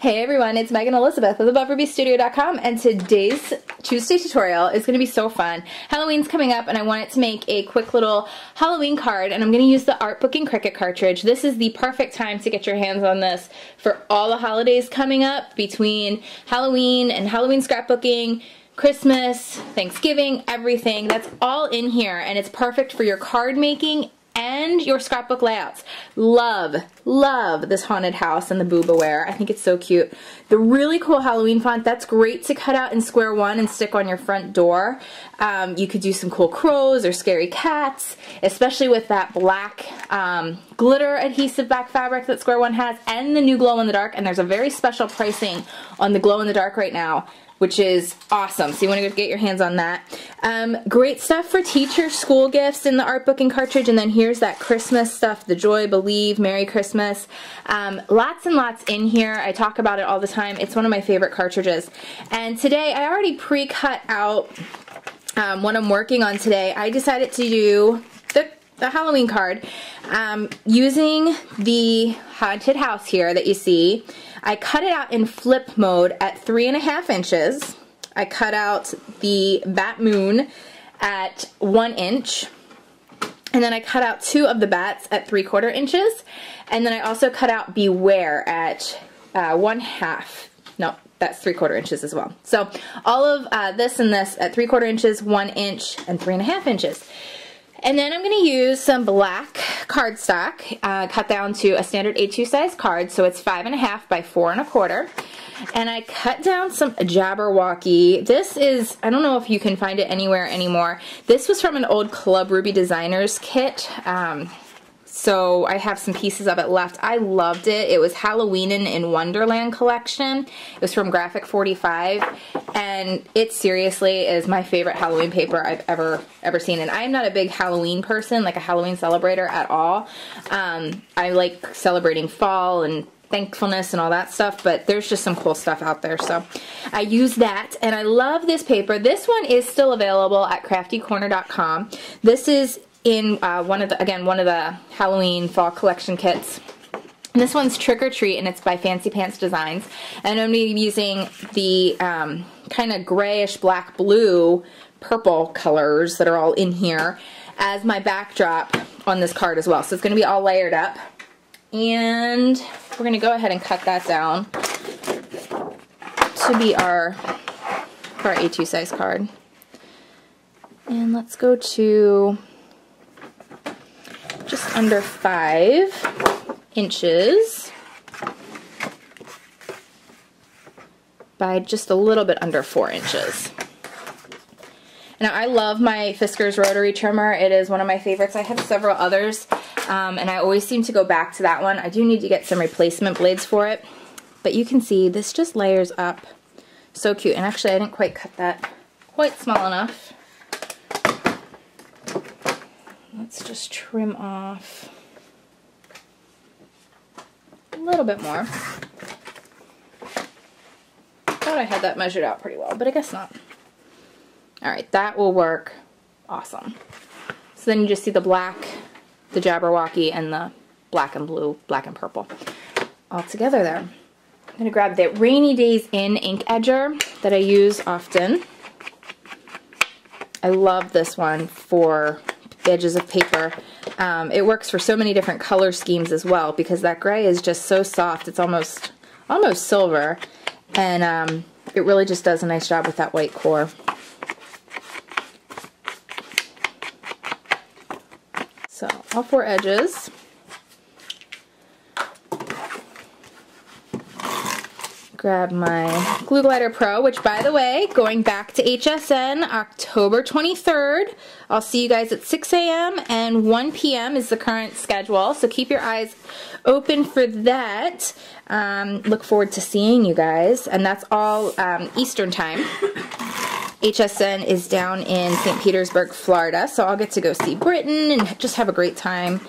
Hey everyone, it's Megan Elizabeth of AboveRubyStudio.com, and today's Tuesday tutorial is going to be so fun. Halloween's coming up and I wanted to make a quick little Halloween card, and I'm going to use the Artbooking Cricut cartridge. This is the perfect time to get your hands on this for all the holidays coming up between Halloween and Halloween scrapbooking, Christmas, Thanksgiving, everything. That's all in here, and it's perfect for your card making and your scrapbook layouts. Love this haunted house and the Boobaware. I think it's so cute. The really cool Halloween font, that's great to cut out in square one and stick on your front door. You could do some cool crows or scary cats, especially with that black glitter adhesive back fabric that square one has, and the new glow in the dark. And there's a very special pricing on the glow in the dark right now, which is awesome. So you want to go get your hands on that. Great stuff for teachers, school gifts in the Artbooking cartridge. And then here's that Christmas stuff, the Joy, Believe, Merry Christmas. Lots and lots in here. I talk about it all the time. It's one of my favorite cartridges. And today, I already pre-cut out what I'm working on today. I decided to do the Halloween card using the haunted house here that you see. I cut it out in flip mode at 3.5 inches. I cut out the Bat Moon at 1 inch. And then I cut out 2 of the bats at 3/4 inches. And then I also cut out Beware at 1/2. No, that's 3/4 inches as well. So all of this and this at 3/4 inches, 1 inch, and 3.5 inches. And then I'm going to use some black cardstock, cut down to a standard A2 size card, so it's 5.5 by 4.25. And I cut down some Jabberwocky. This is, I don't know if you can find it anywhere anymore. This was from an old Club Ruby Designers kit. So I have some pieces of it left. I loved it. It was Halloweenin' in Wonderland collection. It was from Graphic 45, and it seriously is my favorite Halloween paper I've ever seen. And I'm not a big Halloween person, like a Halloween celebrator at all. I like celebrating fall and thankfulness and all that stuff, but there's just some cool stuff out there. So I use that, and I love this paper. This one is still available at craftycorner.com. This is in one of the Halloween fall collection kits. And this one's Trick or Treat, and it's by Fancy Pants Designs. And I'm going to be using the kind of grayish black blue purple colors that are all in here as my backdrop on this card as well. So it's going to be all layered up. And we're going to go ahead and cut that down to be our A2 size card. And let's go to just under 5 inches by just a little bit under 4 inches. Now, I love my Fiskars rotary trimmer. It is one of my favorites. I have several others, and I always seem to go back to that one. I do need to get some replacement blades for it, but you can see this just layers up so cute. And actually, I didn't quite cut that quite small enough. Let's just trim off a little bit more. Thought I had that measured out pretty well, but I guess not. Alright, that will work awesome. So then you just see the black, the Jabberwocky, and the black and blue, black and purple all together there. I'm going to grab the Rainy Days In ink edger that I use often. I love this one for edges of paper. It works for so many different color schemes as well, because that gray is just so soft. It's almost silver, and it really just does a nice job with that white core. So all 4 edges. Grab my Glue Glider Pro, which, by the way, going back to HSN, October 23rd. I'll see you guys at 6 a.m. and 1 p.m. is the current schedule, so keep your eyes open for that. Look forward to seeing you guys, and that's all Eastern time. HSN is down in St. Petersburg, Florida, so I'll get to go see Britain and just have a great time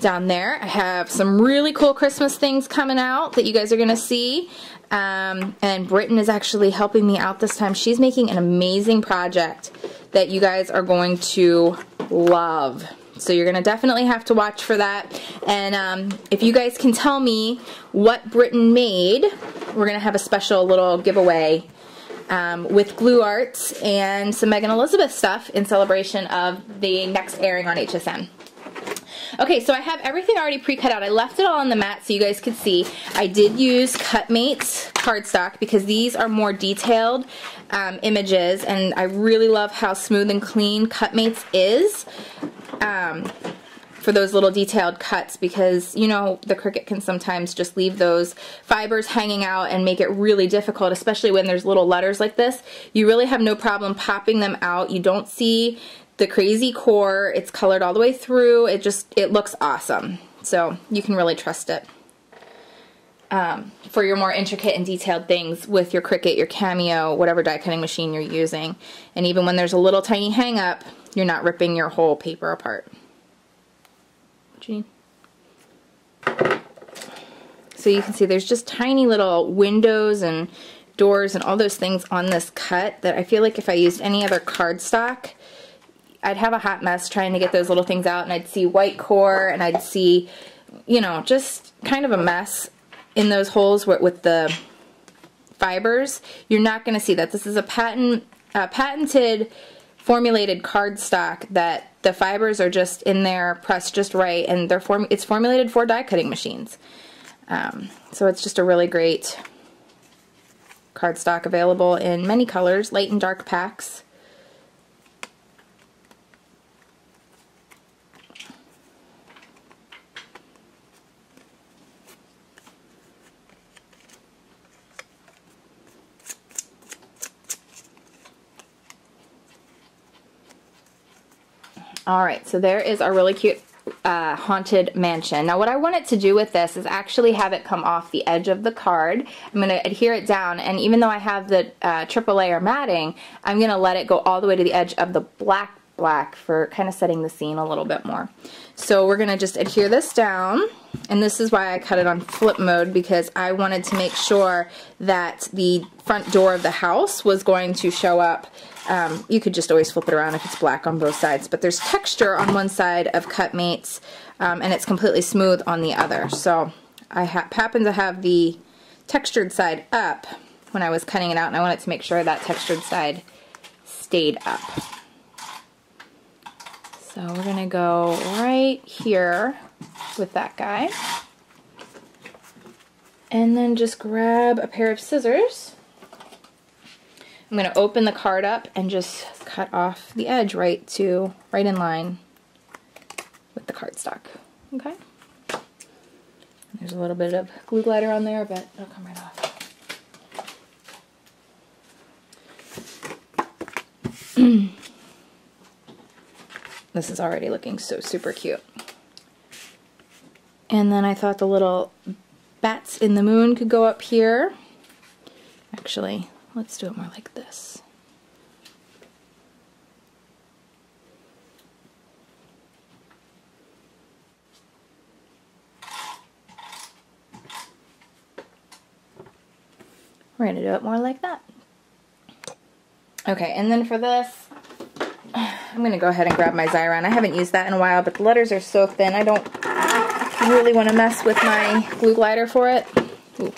down there. I have some really cool Christmas things coming out that you guys are going to see. And Britain is actually helping me out this time. She's making an amazing project that you guys are going to love. So you're going to definitely have to watch for that. And if you guys can tell me what Britain made, we're going to have a special little giveaway with glue arts and some Megan Elizabeth stuff in celebration of the next airing on HSN. Okay, so I have everything already pre-cut out. I left it all on the mat so you guys could see. I did use Cutmates cardstock because these are more detailed images, and I really love how smooth and clean Cutmates is for those little detailed cuts, because you know the Cricut can sometimes just leave those fibers hanging out and make it really difficult, especially when there's little letters like this. You really have no problem popping them out. You don't see the crazy core. It's colored all the way through. It looks awesome. So you can really trust it for your more intricate and detailed things with your Cricut, your Cameo, whatever die cutting machine you're using. And even when there's a little tiny hang up, you're not ripping your whole paper apart. What you need? So you can see there's just tiny little windows and doors and all those things on this cut that I feel like if I used any other cardstock, I'd have a hot mess trying to get those little things out, and I'd see white core, and I'd see, you know, just kind of a mess in those holes with the fibers. You're not going to see that. This is a patented formulated cardstock that the fibers are just in there pressed just right, and it's formulated for die cutting machines. So it's just a really great cardstock, available in many colors, light and dark packs. Alright, so there is our really cute haunted mansion. Now what I wanted to do with this is actually have it come off the edge of the card. I'm going to adhere it down, and even though I have the triple layer matting, I'm going to let it go all the way to the edge of the black for kind of setting the scene a little bit more. So we're going to just adhere this down, and this is why I cut it on flip mode, because I wanted to make sure that the front door of the house was going to show up. You could just always flip it around if it's black on both sides, but there's texture on one side of Cutmates, and it's completely smooth on the other. So I happen to have the textured side up when I was cutting it out, and I wanted to make sure that textured side stayed up. So we're going to go right here with that guy, and then just grab a pair of scissors. I'm going to open the card up and just cut off the edge right in line with the cardstock. Okay. There's a little bit of glue glider on there, but it'll come right off. This is already looking so super cute. And then I thought the little bats in the moon could go up here. Actually, let's do it more like this. We're going to do it more like that. Okay, and then for this, I'm going to go ahead and grab my Xyron. I haven't used that in a while, but the letters are so thin, I don't really want to mess with my glue glider for it. Ooh.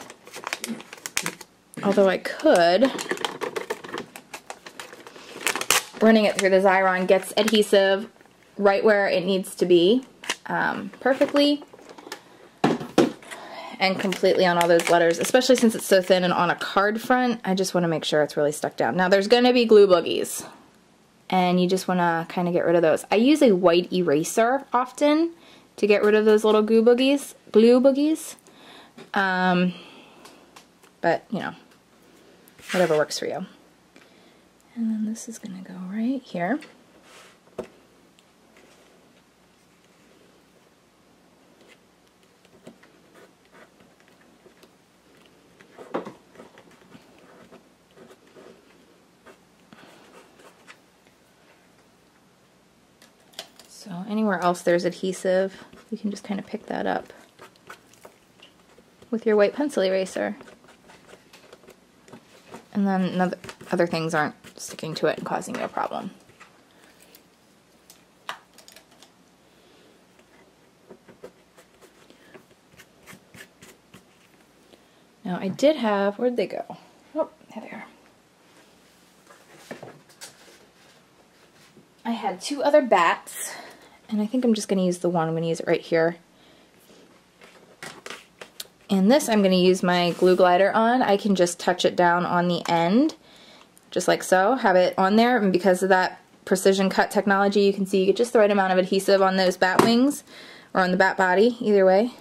Although I could. Running it through the Xyron gets adhesive right where it needs to be, perfectly and completely on all those letters, especially since it's so thin and on a card front. I just want to make sure it's really stuck down. Now there's going to be glue boogies, and you just want to kind of get rid of those. I use a white eraser often to get rid of those little glue boogies. But, you know, whatever works for you. And then this is going to go right here. So anywhere else there's adhesive, you can just kind of pick that up with your white pencil eraser. And then other things aren't sticking to it and causing you a problem. Now I did have, where'd they go? Oh, there they are. I had 2 other bats, and I think I'm just going to use the one. I'm going to use it right here. And this I'm going to use my glue glider on. I can just touch it down on the end, just like so, have it on there, and because of that precision cut technology, you can see you get just the right amount of adhesive on those bat wings, or on the bat body, either way.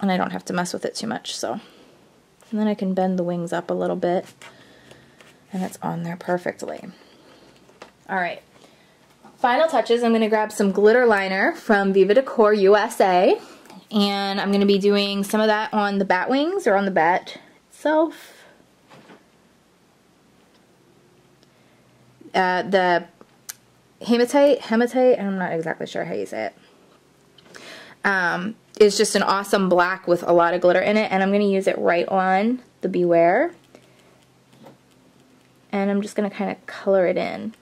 And I don't have to mess with it too much, so. And then I can bend the wings up a little bit, and it's on there perfectly. Alright, final touches, I'm going to grab some glitter liner from Viva Decor USA, and I'm going to be doing some of that on the bat wings, or on the bat itself. The hematite, I'm not exactly sure how you say it, is just an awesome black with a lot of glitter in it, and I'm going to use it right on the Beware. And I'm just going to kind of color it in,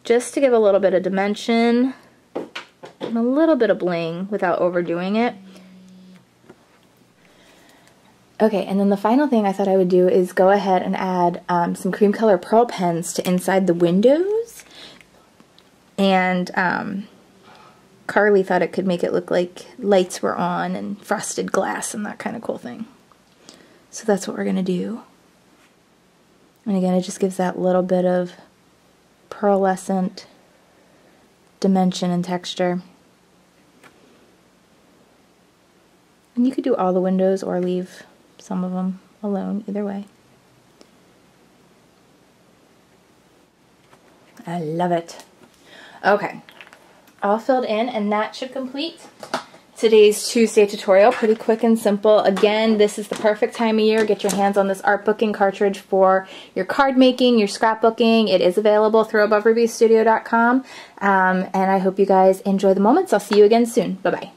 just to give a little bit of dimension and a little bit of bling without overdoing it. Okay, and then the final thing I thought I would do is go ahead and add some cream color pearl pens to inside the windows. And Carly thought it could make it look like lights were on and frosted glass and that kind of cool thing. So that's what we're going to do. And again, it just gives that little bit of pearlescent dimension and texture. And you could do all the windows or leave some of them alone, either way. I love it. Okay, all filled in, and that should complete today's Tuesday tutorial. Pretty quick and simple. Again, this is the perfect time of year. Get your hands on this Artbooking cartridge for your card making, your scrapbooking. It is available through AboveReviewStudio.com. And I hope you guys enjoy the moments. I'll see you again soon. Bye-bye.